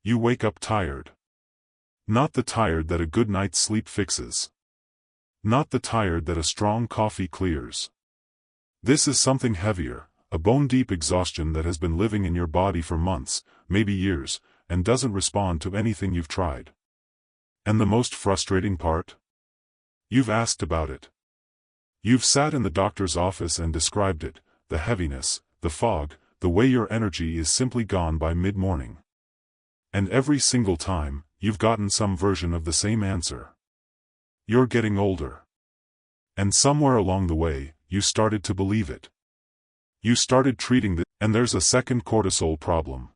You wake up tired. Not the tired that a good night's sleep fixes. Not the tired that a strong coffee clears. This is something heavier, a bone-deep exhaustion that has been living in your body for months, maybe years, and doesn't respond to anything you've tried. And the most frustrating part? You've asked about it. You've sat in the doctor's office and described it, the heaviness, the fog, the way your energy is simply gone by mid-morning. And every single time, you've gotten some version of the same answer. You're getting older. And somewhere along the way, you started to believe it. You started treating this, and there's a second cortisol problem.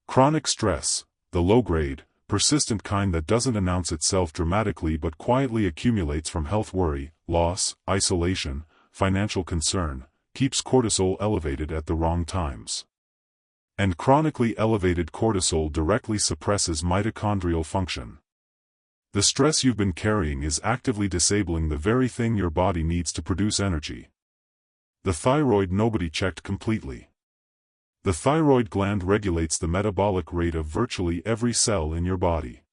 Chronic stress, the low-grade, persistent kind that doesn't announce itself dramatically but quietly accumulates from health worry, loss, isolation, financial concern, keeps cortisol elevated at the wrong times. And chronically elevated cortisol directly suppresses mitochondrial function. The stress you've been carrying is actively disabling the very thing your body needs to produce energy. The thyroid nobody checked completely. The thyroid gland regulates the metabolic rate of virtually every cell in your body.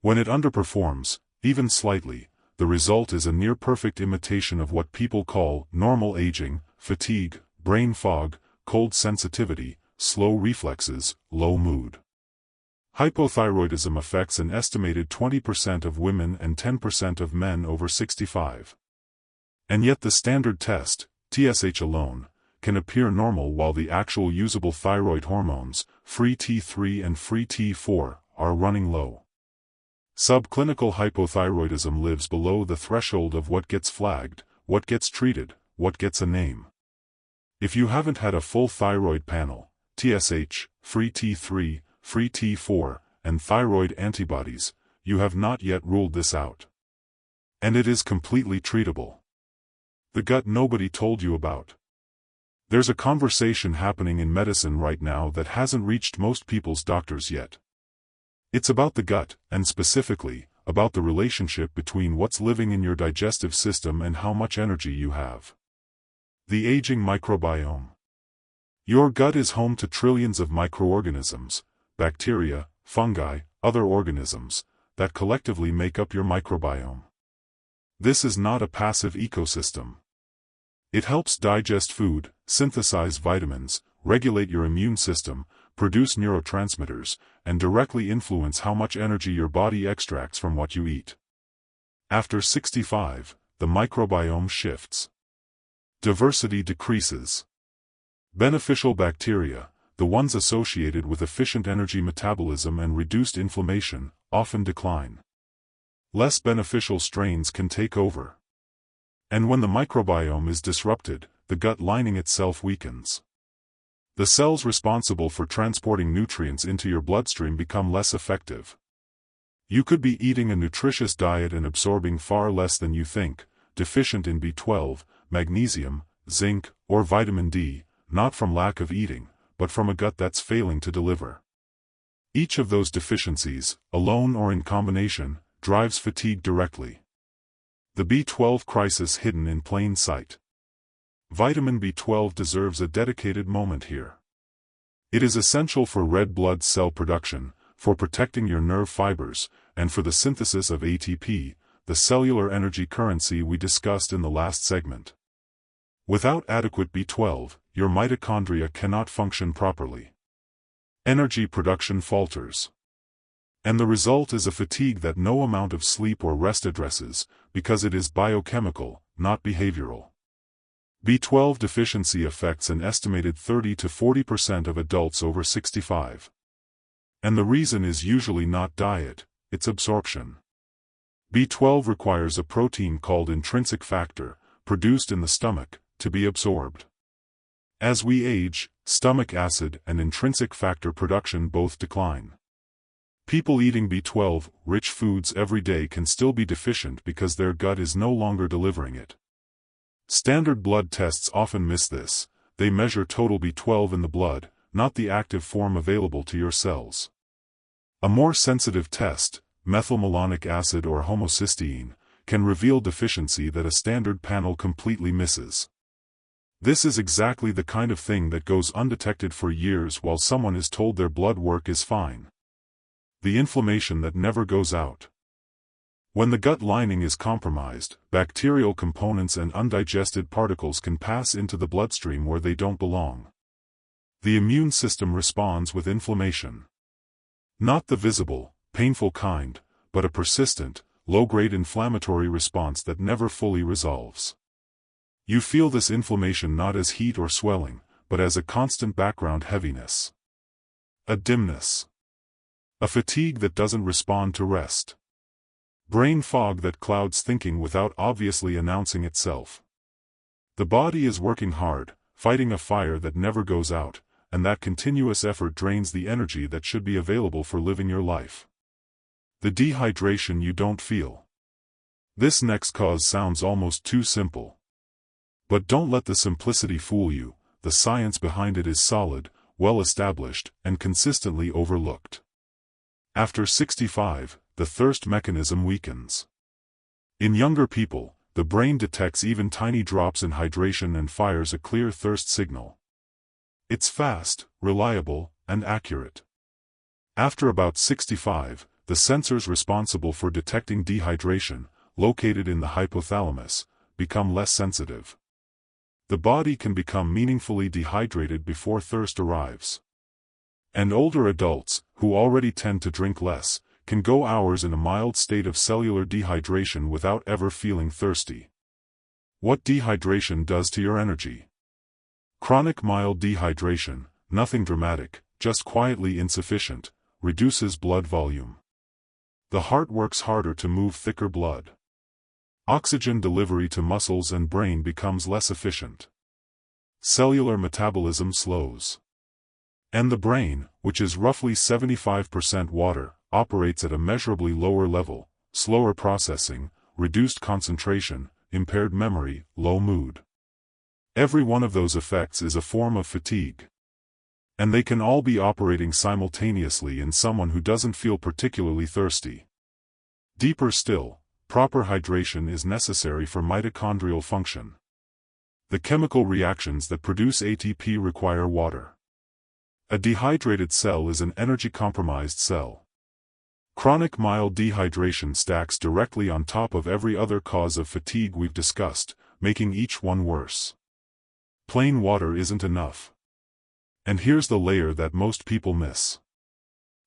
When it underperforms, even slightly, the result is a near-perfect imitation of what people call normal aging, fatigue, brain fog, cold sensitivity, slow reflexes, low mood. Hypothyroidism affects an estimated 20% of women and 10% of men over 65. And yet the standard test, TSH alone, can appear normal while the actual usable thyroid hormones, free T3 and free T4, are running low. Subclinical hypothyroidism lives below the threshold of what gets flagged, what gets treated, what gets a name. If you haven't had a full thyroid panel, TSH, free T3, free T4, and thyroid antibodies, you have not yet ruled this out. And it is completely treatable. The gut nobody told you about. There's a conversation happening in medicine right now that hasn't reached most people's doctors yet. It's about the gut, and specifically, about the relationship between what's living in your digestive system and how much energy you have. The aging microbiome. Your gut is home to trillions of microorganisms, bacteria, fungi, other organisms, that collectively make up your microbiome. This is not a passive ecosystem. It helps digest food, synthesize vitamins, regulate your immune system, produce neurotransmitters, and directly influence how much energy your body extracts from what you eat. After 65, the microbiome shifts. Diversity decreases. Beneficial bacteria, the ones associated with efficient energy metabolism and reduced inflammation, often decline. Less beneficial strains can take over. And when the microbiome is disrupted, the gut lining itself weakens. The cells responsible for transporting nutrients into your bloodstream become less effective. You could be eating a nutritious diet and absorbing far less than you think, deficient in B12, magnesium, zinc, or vitamin D, not from lack of eating, but from a gut that's failing to deliver. Each of those deficiencies, alone or in combination, drives fatigue directly. The B12 crisis hidden in plain sight. Vitamin B12 deserves a dedicated moment here. It is essential for red blood cell production, for protecting your nerve fibers, and for the synthesis of ATP, the cellular energy currency we discussed in the last segment. Without adequate B12, your mitochondria cannot function properly. Energy production falters. And the result is a fatigue that no amount of sleep or rest addresses, because it is biochemical, not behavioral. B12 deficiency affects an estimated 30 to 40% of adults over 65. And the reason is usually not diet, it's absorption. B12 requires a protein called intrinsic factor, produced in the stomach, to be absorbed. As we age, stomach acid and intrinsic factor production both decline. People eating B12-rich foods every day can still be deficient because their gut is no longer delivering it. Standard blood tests often miss this. They measure total B12 in the blood, not the active form available to your cells. A more sensitive test, methylmalonic acid or homocysteine, can reveal deficiency that a standard panel completely misses. This is exactly the kind of thing that goes undetected for years while someone is told their blood work is fine. the inflammation that never goes out. When the gut lining is compromised, bacterial components and undigested particles can pass into the bloodstream where they don't belong. The immune system responds with inflammation. Not the visible, painful kind, but a persistent, low-grade inflammatory response that never fully resolves. You feel this inflammation not as heat or swelling, but as a constant background heaviness. A dimness. A fatigue that doesn't respond to rest. Brain fog that clouds thinking without obviously announcing itself. The body is working hard, fighting a fire that never goes out, and that continuous effort drains the energy that should be available for living your life. The dehydration you don't feel. This next cause sounds almost too simple. But don't let the simplicity fool you, the science behind it is solid, well established, and consistently overlooked. After 65, the thirst mechanism weakens. In younger people, the brain detects even tiny drops in hydration and fires a clear thirst signal. It's fast, reliable, and accurate. After about 65, the sensors responsible for detecting dehydration, located in the hypothalamus, become less sensitive. The body can become meaningfully dehydrated before thirst arrives. And older adults, who already tend to drink less, can go hours in a mild state of cellular dehydration without ever feeling thirsty. What dehydration does to your energy? Chronic mild dehydration, nothing dramatic, just quietly insufficient, reduces blood volume. The heart works harder to move thicker blood. Oxygen delivery to muscles and brain becomes less efficient. Cellular metabolism slows. And the brain, which is roughly 75% water, operates at a measurably lower level, slower processing, reduced concentration, impaired memory, low mood. Every one of those effects is a form of fatigue. And they can all be operating simultaneously in someone who doesn't feel particularly thirsty. Deeper still, proper hydration is necessary for mitochondrial function. The chemical reactions that produce ATP require water. A dehydrated cell is an energy-compromised cell. Chronic mild dehydration stacks directly on top of every other cause of fatigue we've discussed, making each one worse. Plain water isn't enough. And here's the layer that most people miss.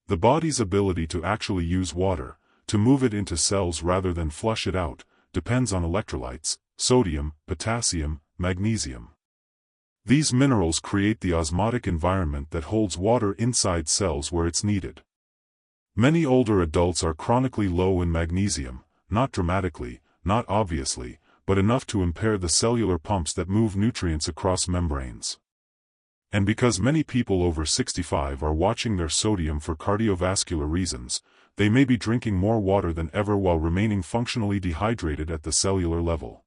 The body's ability to actually use water, to move it into cells rather than flush it out, depends on electrolytes, sodium, potassium, magnesium. These minerals create the osmotic environment that holds water inside cells where it's needed. Many older adults are chronically low in magnesium, not dramatically, not obviously, but enough to impair the cellular pumps that move nutrients across membranes. And because many people over 65 are watching their sodium for cardiovascular reasons, they may be drinking more water than ever while remaining functionally dehydrated at the cellular level.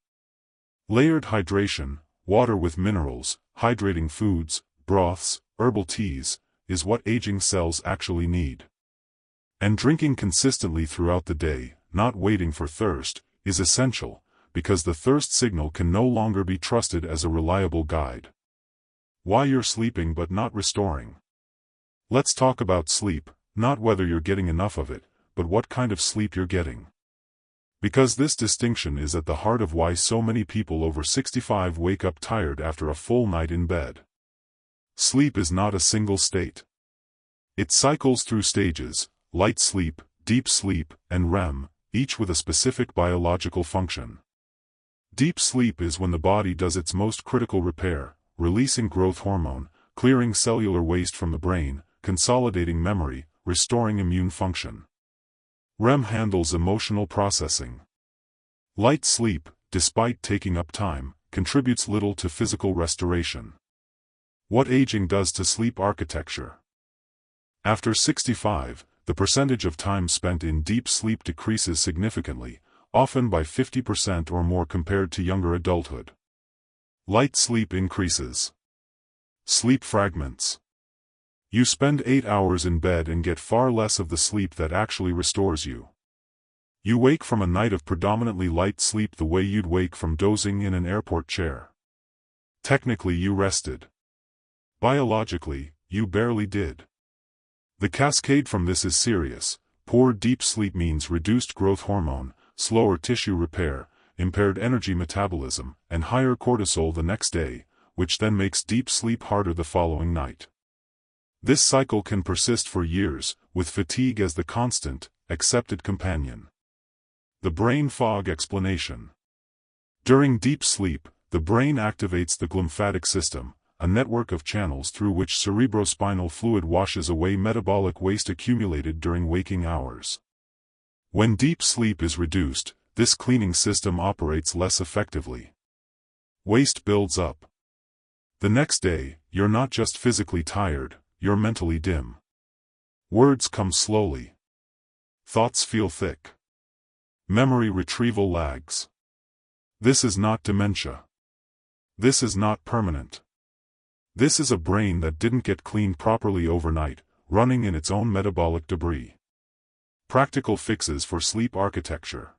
Layered hydration, water with minerals, hydrating foods, broths, herbal teas, is what aging cells actually need. And drinking consistently throughout the day, not waiting for thirst, is essential, because the thirst signal can no longer be trusted as a reliable guide. Why you're sleeping but not restoring. Let's talk about sleep, not whether you're getting enough of it, but what kind of sleep you're getting. Because this distinction is at the heart of why so many people over 65 wake up tired after a full night in bed. Sleep is not a single state. It cycles through stages: light sleep, deep sleep, and REM, each with a specific biological function. Deep sleep is when the body does its most critical repair, releasing growth hormone, clearing cellular waste from the brain, consolidating memory, restoring immune function. REM handles emotional processing. Light sleep, despite taking up time, contributes little to physical restoration. What aging does to sleep architecture. After 65, the percentage of time spent in deep sleep decreases significantly, often by 50% or more compared to younger adulthood. Light sleep increases. Sleep fragments. You spend 8 hours in bed and get far less of the sleep that actually restores you. You wake from a night of predominantly light sleep the way you'd wake from dozing in an airport chair. Technically you rested. Biologically, you barely did. The cascade from this is serious, Poor deep sleep means reduced growth hormone, slower tissue repair, impaired energy metabolism, and higher cortisol the next day, which then makes deep sleep harder the following night. This cycle can persist for years, with fatigue as the constant, accepted companion. The brain fog explanation. During deep sleep, the brain activates the glymphatic system, a network of channels through which cerebrospinal fluid washes away metabolic waste accumulated during waking hours. When deep sleep is reduced, this cleaning system operates less effectively. Waste builds up. The next day, you're not just physically tired, you're mentally dim. Words come slowly. Thoughts feel thick. Memory retrieval lags. This is not dementia. This is not permanent. This is a brain that didn't get cleaned properly overnight, running in its own metabolic debris. Practical fixes for sleep architecture.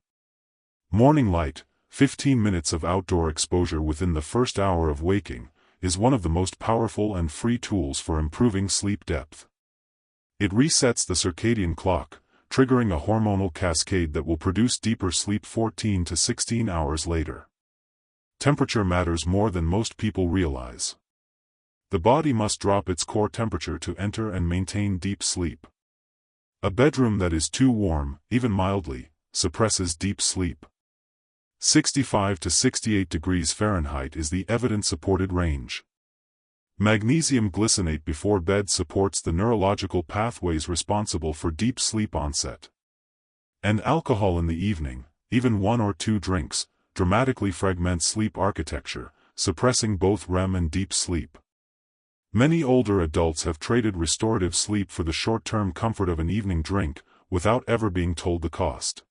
Morning light, 15 minutes of outdoor exposure within the first hour of waking, is one of the most powerful and free tools for improving sleep depth. It resets the circadian clock, triggering a hormonal cascade that will produce deeper sleep 14 to 16 hours later. Temperature matters more than most people realize. The body must drop its core temperature to enter and maintain deep sleep. A bedroom that is too warm, even mildly, suppresses deep sleep. 65 to 68 degrees Fahrenheit is the evidence-supported range. Magnesium glycinate before bed supports the neurological pathways responsible for deep sleep onset. And alcohol in the evening, even 1 or 2 drinks, dramatically fragments sleep architecture, suppressing both REM and deep sleep. Many older adults have traded restorative sleep for the short-term comfort of an evening drink, without ever being told the cost.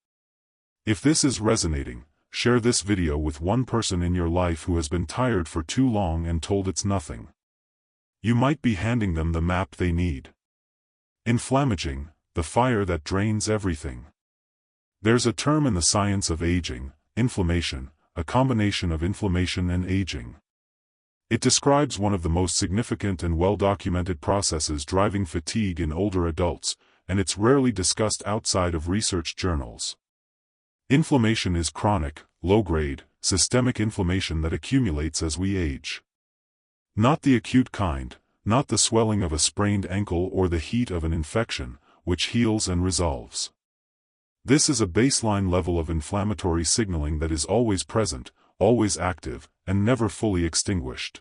If this is resonating, share this video with one person in your life who has been tired for too long and told it's nothing. You might be handing them the map they need. Inflammaging, the fire that drains everything. There's a term in the science of aging, inflammation, a combination of inflammation and aging. It describes one of the most significant and well-documented processes driving fatigue in older adults, and it's rarely discussed outside of research journals. Inflammation is chronic, low-grade, systemic inflammation that accumulates as we age. Not the acute kind, not the swelling of a sprained ankle or the heat of an infection, which heals and resolves. This is a baseline level of inflammatory signaling that is always present, always active, and never fully extinguished.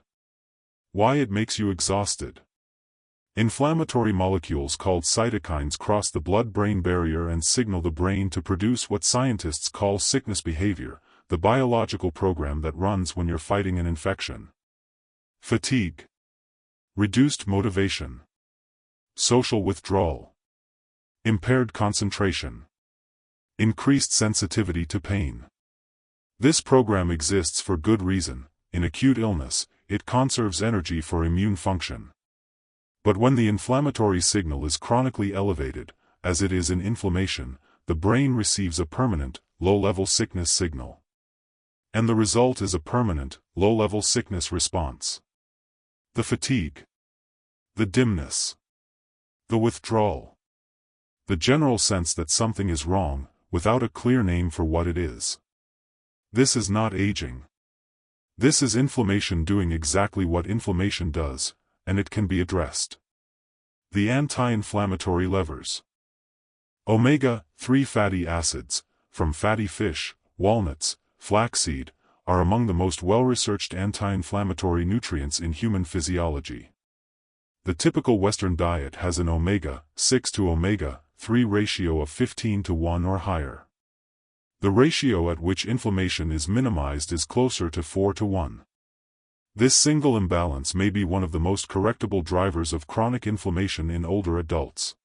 Why it makes you exhausted. Inflammatory molecules called cytokines cross the blood-brain barrier and signal the brain to produce what scientists call sickness behavior, the biological program that runs when you're fighting an infection. Fatigue. Reduced motivation. Social withdrawal. Impaired concentration. Increased sensitivity to pain. This program exists for good reason. In acute illness, it conserves energy for immune function. But when the inflammatory signal is chronically elevated, as it is in inflammation, the brain receives a permanent, low-level sickness signal. And the result is a permanent, low-level sickness response. The fatigue. The dimness. The withdrawal. The general sense that something is wrong, without a clear name for what it is. This is not aging. This is inflammation doing exactly what inflammation does, and it can be addressed. The anti-inflammatory levers. Omega-3 fatty acids, from fatty fish, walnuts, flaxseed, are among the most well-researched anti-inflammatory nutrients in human physiology. The typical Western diet has an omega-6 to omega-3 ratio of 15 to 1 or higher. The ratio at which inflammation is minimized is closer to 4 to 1. This single imbalance may be one of the most correctable drivers of chronic inflammation in older adults.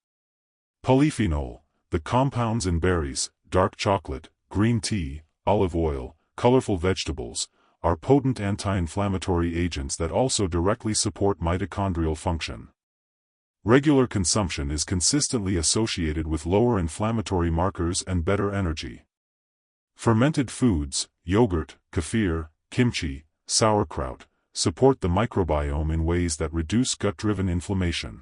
Polyphenol, the compounds in berries, dark chocolate, green tea, olive oil, colorful vegetables, are potent anti-inflammatory agents that also directly support mitochondrial function. Regular consumption is consistently associated with lower inflammatory markers and better energy. Fermented foods, yogurt, kefir, kimchi, sauerkraut, support the microbiome in ways that reduce gut-driven inflammation.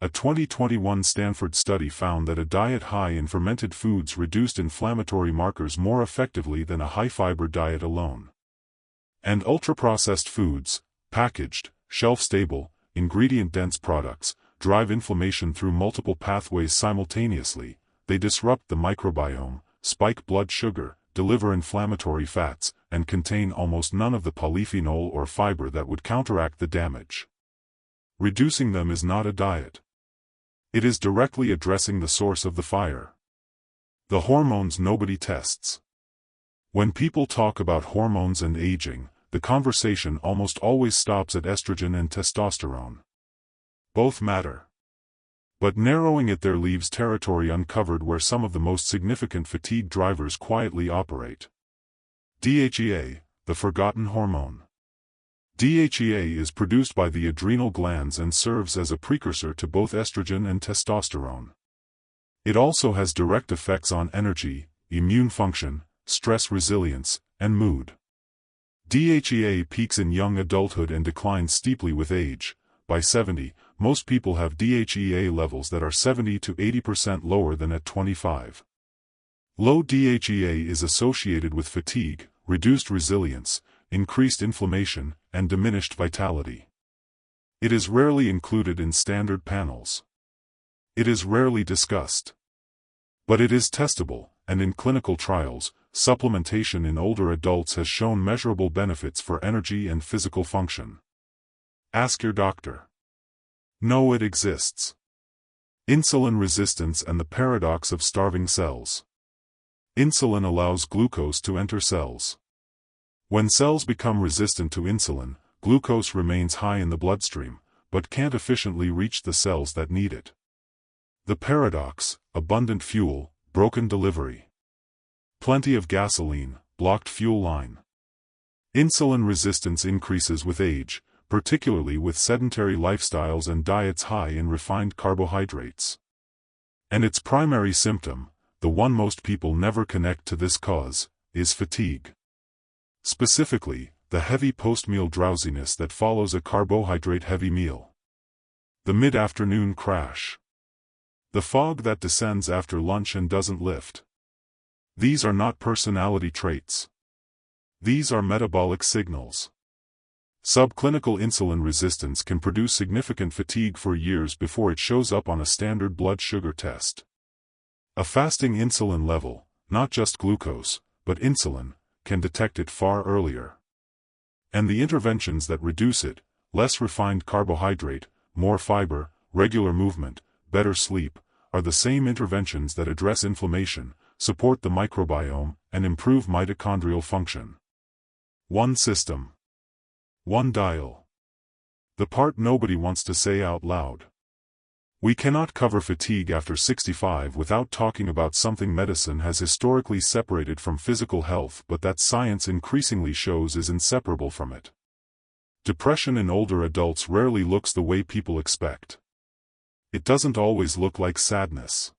A 2021 Stanford study found that a diet high in fermented foods reduced inflammatory markers more effectively than a high-fiber diet alone. And ultra-processed foods, packaged, shelf-stable, ingredient-dense products, drive inflammation through multiple pathways simultaneously. They disrupt the microbiome, spike blood sugar, deliver inflammatory fats, and contain almost none of the polyphenol or fiber that would counteract the damage. Reducing them is not a diet. It is directly addressing the source of the fire. The hormones nobody tests. When people talk about hormones and aging, the conversation almost always stops at estrogen and testosterone. Both matter. But narrowing it there leaves territory uncovered where some of the most significant fatigue drivers quietly operate. DHEA, the forgotten hormone. DHEA is produced by the adrenal glands and serves as a precursor to both estrogen and testosterone. It also has direct effects on energy, immune function, stress resilience, and mood. DHEA peaks in young adulthood and declines steeply with age. By 70, most people have DHEA levels that are 70 to 80% lower than at 25. Low DHEA is associated with fatigue, reduced resilience, increased inflammation, and diminished vitality. It is rarely included in standard panels. It is rarely discussed. But it is testable, and in clinical trials, supplementation in older adults has shown measurable benefits for energy and physical function. Ask your doctor. Know it exists. Insulin resistance and the paradox of starving cells. Insulin allows glucose to enter cells. When cells become resistant to insulin, glucose remains high in the bloodstream, but can't efficiently reach the cells that need it. The paradox: abundant fuel, broken delivery. Plenty of gasoline, blocked fuel line. Insulin resistance increases with age, particularly with sedentary lifestyles and diets high in refined carbohydrates. And its primary symptom, the one most people never connect to this cause, is fatigue. Specifically, the heavy post-meal drowsiness that follows a carbohydrate-heavy meal. The mid-afternoon crash. The fog that descends after lunch and doesn't lift. These are not personality traits. These are metabolic signals. Subclinical insulin resistance can produce significant fatigue for years before it shows up on a standard blood sugar test. A fasting insulin level, not just glucose, but insulin, can detect it far earlier. And the interventions that reduce it, less refined carbohydrate, more fiber, regular movement, better sleep, are the same interventions that address inflammation, support the microbiome, and improve mitochondrial function. One system. One dial. The part nobody wants to say out loud. We cannot cover fatigue after 65 without talking about something medicine has historically separated from physical health but that science increasingly shows is inseparable from it. Depression in older adults rarely looks the way people expect. It doesn't always look like sadness.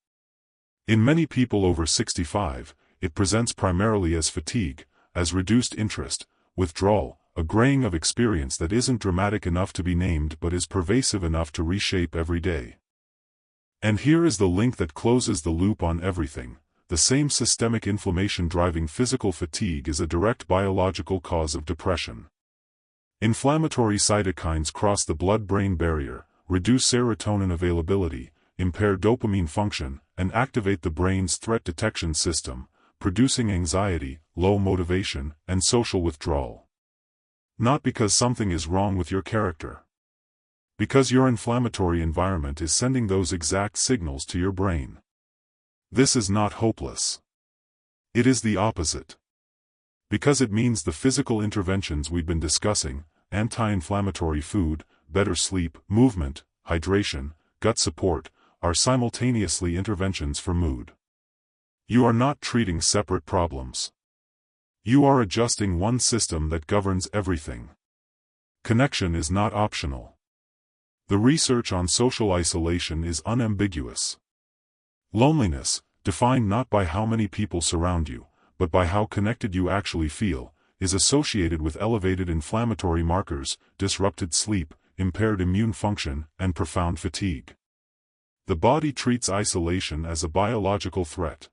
In many people over 65, it presents primarily as fatigue, as reduced interest, withdrawal, a graying of experience that isn't dramatic enough to be named but is pervasive enough to reshape every day. And here is the link that closes the loop on everything. The same systemic inflammation driving physical fatigue is a direct biological cause of depression. Inflammatory cytokines cross the blood-brain barrier, reduce serotonin availability, impair dopamine function, and activate the brain's threat detection system, producing anxiety, low motivation, and social withdrawal. Not because something is wrong with your character. Because your inflammatory environment is sending those exact signals to your brain. This is not hopeless. It is the opposite. Because it means the physical interventions we've been discussing, anti-inflammatory food, better sleep, movement, hydration, gut support, are simultaneously interventions for mood. You are not treating separate problems. You are adjusting one system that governs everything. Connection is not optional. The research on social isolation is unambiguous. Loneliness, defined not by how many people surround you, but by how connected you actually feel, is associated with elevated inflammatory markers, disrupted sleep, impaired immune function, and profound fatigue. The body treats isolation as a biological threat.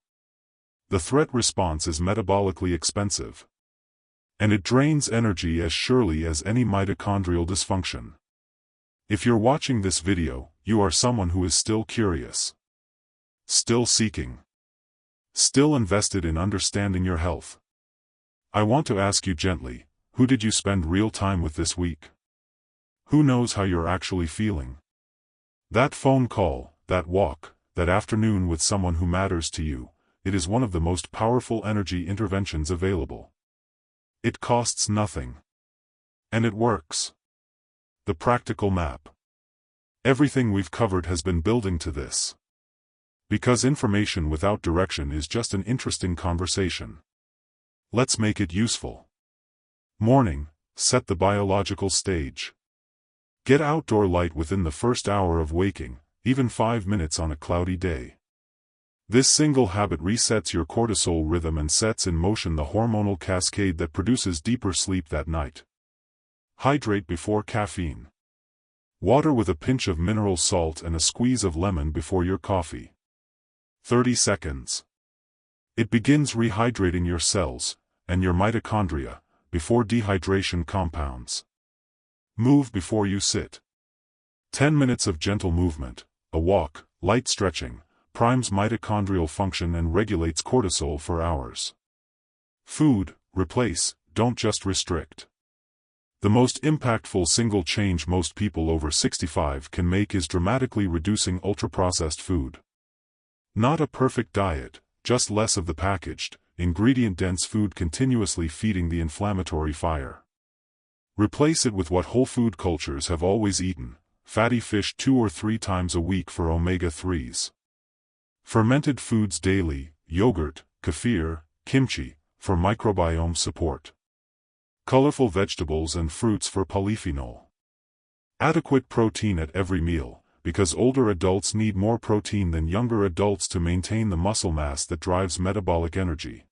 The threat response is metabolically expensive. And it drains energy as surely as any mitochondrial dysfunction. If you're watching this video, you are someone who is still curious. Still seeking. Still invested in understanding your health. I want to ask you gently, who did you spend real time with this week? Who knows how you're actually feeling? That phone call, that walk, that afternoon with someone who matters to you, it is one of the most powerful energy interventions available. It costs nothing. And it works. The practical map. Everything we've covered has been building to this. Because information without direction is just an interesting conversation. Let's make it useful. Morning, set the biological stage. Get outdoor light within the first hour of waking, even 5 minutes on a cloudy day. This single habit resets your cortisol rhythm and sets in motion the hormonal cascade that produces deeper sleep that night. Hydrate before caffeine. Water with a pinch of mineral salt and a squeeze of lemon before your coffee. 30 seconds. It begins rehydrating your cells, and your mitochondria, before dehydration compounds. Move before you sit. 10 minutes of gentle movement, a walk, light stretching, primes mitochondrial function and regulates cortisol for hours. Food, replace, don't just restrict. The most impactful single change most people over 65 can make is dramatically reducing ultra-processed food. Not a perfect diet, just less of the packaged, ingredient-dense food continuously feeding the inflammatory fire. Replace it with what whole food cultures have always eaten, fatty fish 2 or 3 times a week for omega-3s. Fermented foods daily, yogurt, kefir, kimchi, for microbiome support. Colorful vegetables and fruits for polyphenol. Adequate protein at every meal, because older adults need more protein than younger adults to maintain the muscle mass that drives metabolic energy.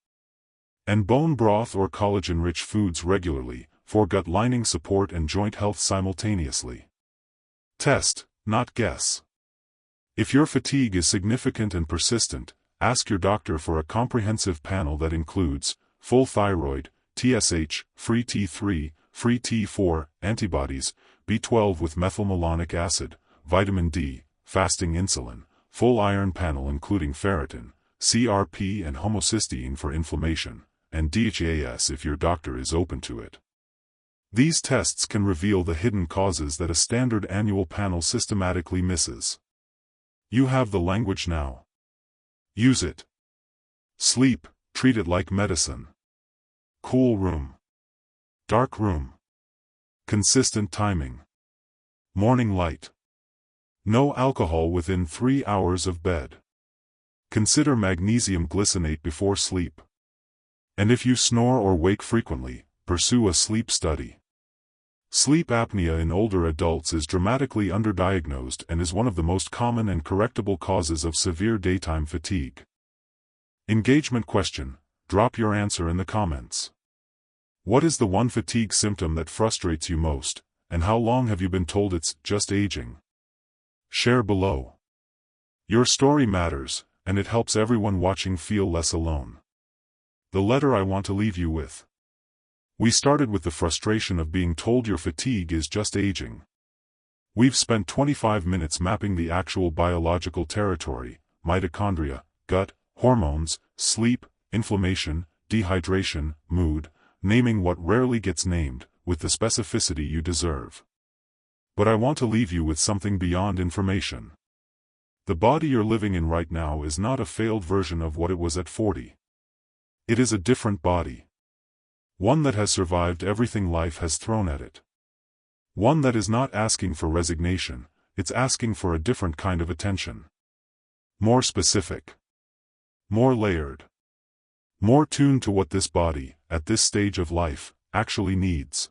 And bone broth or collagen-rich foods regularly, for gut lining support and joint health simultaneously. Test, not guess. If your fatigue is significant and persistent, ask your doctor for a comprehensive panel that includes full thyroid, TSH, free T3, free T4, antibodies, B12 with methylmalonic acid, vitamin D, fasting insulin, full iron panel including ferritin, CRP and homocysteine for inflammation, and DHEAS if your doctor is open to it. These tests can reveal the hidden causes that a standard annual panel systematically misses. You have the language now. Use it. Sleep, treat it like medicine. Cool room. Dark room. Consistent timing. Morning light. No alcohol within 3 hours of bed. Consider magnesium glycinate before sleep. And if you snore or wake frequently, pursue a sleep study. Sleep apnea in older adults is dramatically underdiagnosed and is one of the most common and correctable causes of severe daytime fatigue. Engagement question, drop your answer in the comments. What is the one fatigue symptom that frustrates you most, and how long have you been told it's just aging? Share below. Your story matters, and it helps everyone watching feel less alone. The letter I want to leave you with. We started with the frustration of being told your fatigue is just aging. We've spent 25 minutes mapping the actual biological territory, mitochondria, gut, hormones, sleep, inflammation, dehydration, mood, naming what rarely gets named, with the specificity you deserve. But I want to leave you with something beyond information. The body you're living in right now is not a failed version of what it was at 40. It is a different body. One that has survived everything life has thrown at it. One that is not asking for resignation, it's asking for a different kind of attention. More specific. More layered. More tuned to what this body, at this stage of life, actually needs.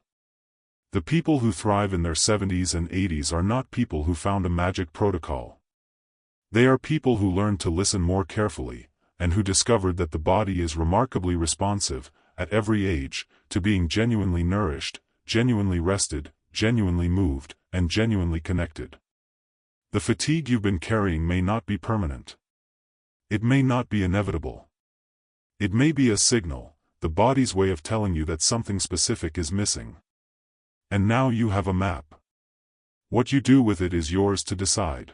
The people who thrive in their 70s and 80s are not people who found a magic protocol. They are people who learned to listen more carefully, and who discovered that the body is remarkably responsive, at every age, to being genuinely nourished, genuinely rested, genuinely moved, and genuinely connected. The fatigue you've been carrying may not be permanent. It may not be inevitable. It may be a signal, the body's way of telling you that something specific is missing. And now you have a map. What you do with it is yours to decide.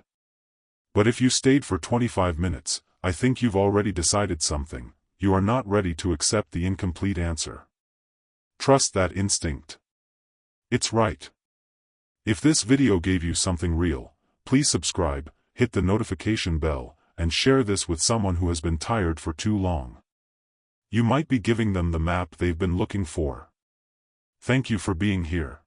But if you stayed for 25 minutes, I think you've already decided something. You are not ready to accept the incomplete answer. Trust that instinct. It's right. If this video gave you something real, please subscribe, hit the notification bell, and share this with someone who has been tired for too long. You might be giving them the map they've been looking for. Thank you for being here.